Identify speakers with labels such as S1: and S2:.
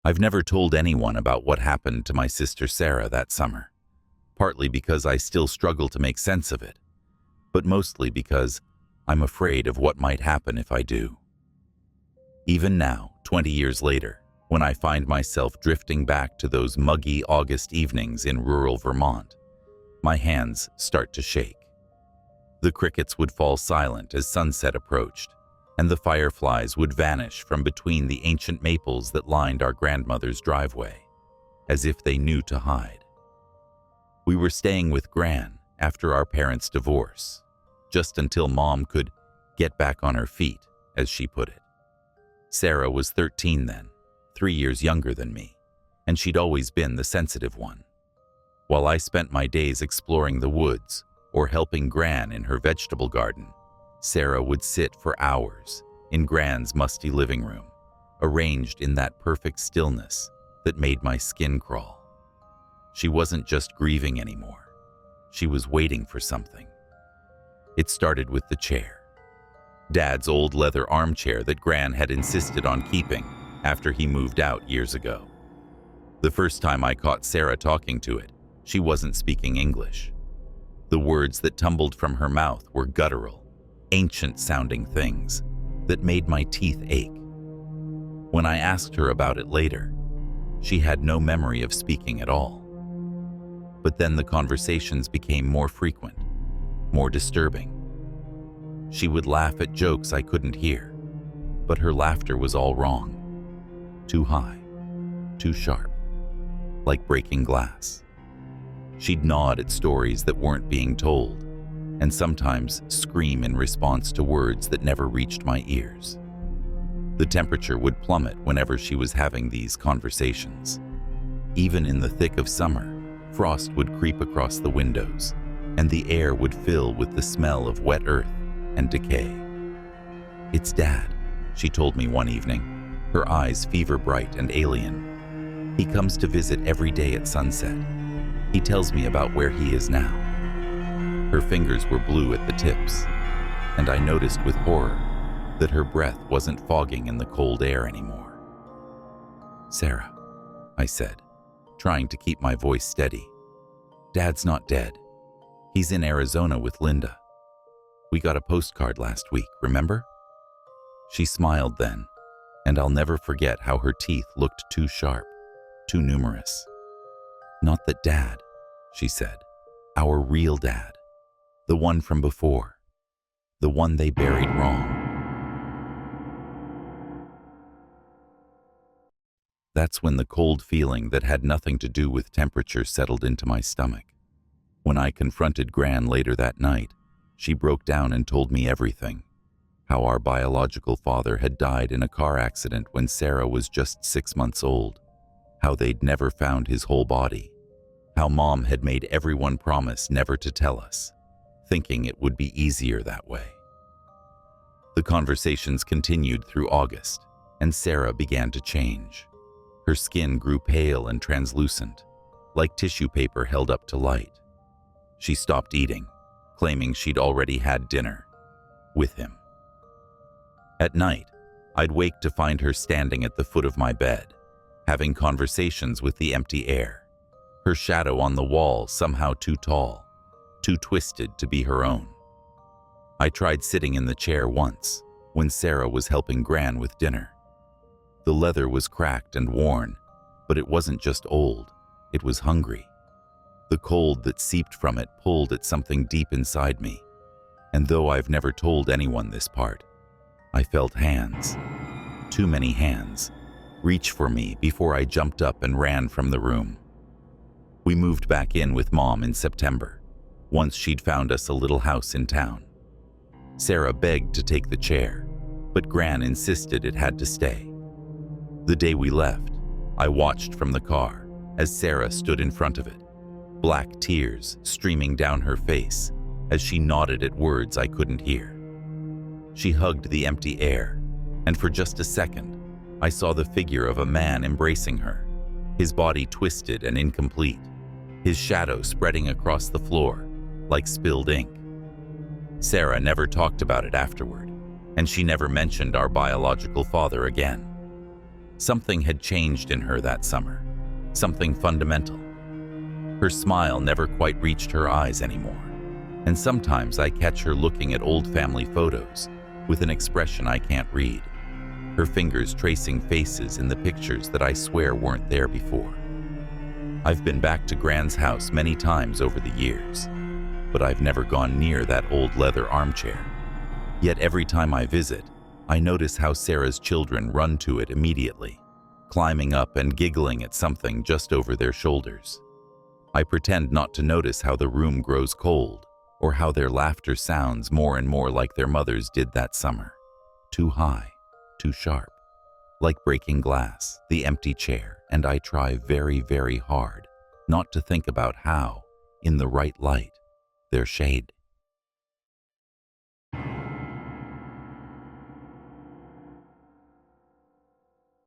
S1: I've never told anyone about what happened to my sister Sarah that summer, partly because I still struggle to make sense of it, but mostly because I'm afraid of what might happen if I do. Even now, 20 years later, when I find myself drifting back to those muggy August evenings in rural Vermont, my hands start to shake. The crickets would fall silent as sunset approached, and the fireflies would vanish from between the ancient maples that lined our grandmother's driveway, as if they knew to hide. We were staying with Gran after our parents' divorce, just until Mom could get back on her feet, as she put it. Sarah was 13 then, 3 years younger than me, and she'd always been the sensitive one. While I spent my days exploring the woods or helping Gran in her vegetable garden, Sarah would sit for hours in Gran's musty living room, arranged in that perfect stillness that made my skin crawl. She wasn't just grieving anymore. She was waiting for something. It started with the chair. Dad's old leather armchair that Gran had insisted on keeping after he moved out years ago. The first time I caught Sarah talking to it, she wasn't speaking English. The words that tumbled from her mouth were guttural, ancient-sounding things that made my teeth ache. When I asked her about it later, she had no memory of speaking at all. But then the conversations became more frequent, more disturbing. She would laugh at jokes I couldn't hear, but her laughter was all wrong. Too high, too sharp, like breaking glass. She'd nod at stories that weren't being told, and sometimes scream in response to words that never reached my ears. The temperature would plummet whenever she was having these conversations. Even in the thick of summer, frost would creep across the windows, and the air would fill with the smell of wet earth and decay. "It's Dad," she told me one evening, her eyes fever-bright and alien. "He comes to visit every day at sunset. He tells me about where he is now." Her fingers were blue at the tips, and I noticed with horror that her breath wasn't fogging in the cold air anymore. "Sarah," I said, trying to keep my voice steady. "Dad's not dead. He's in Arizona with Linda. We got a postcard last week, remember?" She smiled then, and I'll never forget how her teeth looked too sharp, too numerous. "Not that Dad," she said. "Our real Dad. The one from before. The one they buried wrong." That's when the cold feeling that had nothing to do with temperature settled into my stomach. When I confronted Gran later that night, she broke down and told me everything. How our biological father had died in a car accident when Sarah was just 6 months old. How they'd never found his whole body. How Mom had made everyone promise never to tell us, thinking it would be easier that way. The conversations continued through August, and Sarah began to change. Her skin grew pale and translucent, like tissue paper held up to light. She stopped eating, claiming she'd already had dinner with him. At night, I'd wake to find her standing at the foot of my bed, having conversations with the empty air, her shadow on the wall somehow too tall, too twisted to be her own. I tried sitting in the chair once, when Sarah was helping Gran with dinner. The leather was cracked and worn, but it wasn't just old, it was hungry. The cold that seeped from it pulled at something deep inside me, and though I've never told anyone this part, I felt hands, too many hands, reach for me before I jumped up and ran from the room. We moved back in with Mom in September, once she'd found us a little house in town. Sarah begged to take the chair, but Gran insisted it had to stay. The day we left, I watched from the car as Sarah stood in front of it, black tears streaming down her face as she nodded at words I couldn't hear. She hugged the empty air, and for just a second, I saw the figure of a man embracing her, his body twisted and incomplete, his shadow spreading across the floor like spilled ink. Sarah never talked about it afterward, and she never mentioned our biological father again. Something had changed in her that summer, something fundamental. Her smile never quite reached her eyes anymore, and sometimes I catch her looking at old family photos with an expression I can't read, her fingers tracing faces in the pictures that I swear weren't there before. I've been back to Gran's house many times over the years, but I've never gone near that old leather armchair. Yet every time I visit, I notice how Sarah's children run to it immediately, climbing up and giggling at something just over their shoulders. I pretend not to notice how the room grows cold, or how their laughter sounds more and more like their mothers did that summer. Too high, too sharp, like breaking glass, the empty chair, and I try very, very hard not to think about how, in the right light, their shade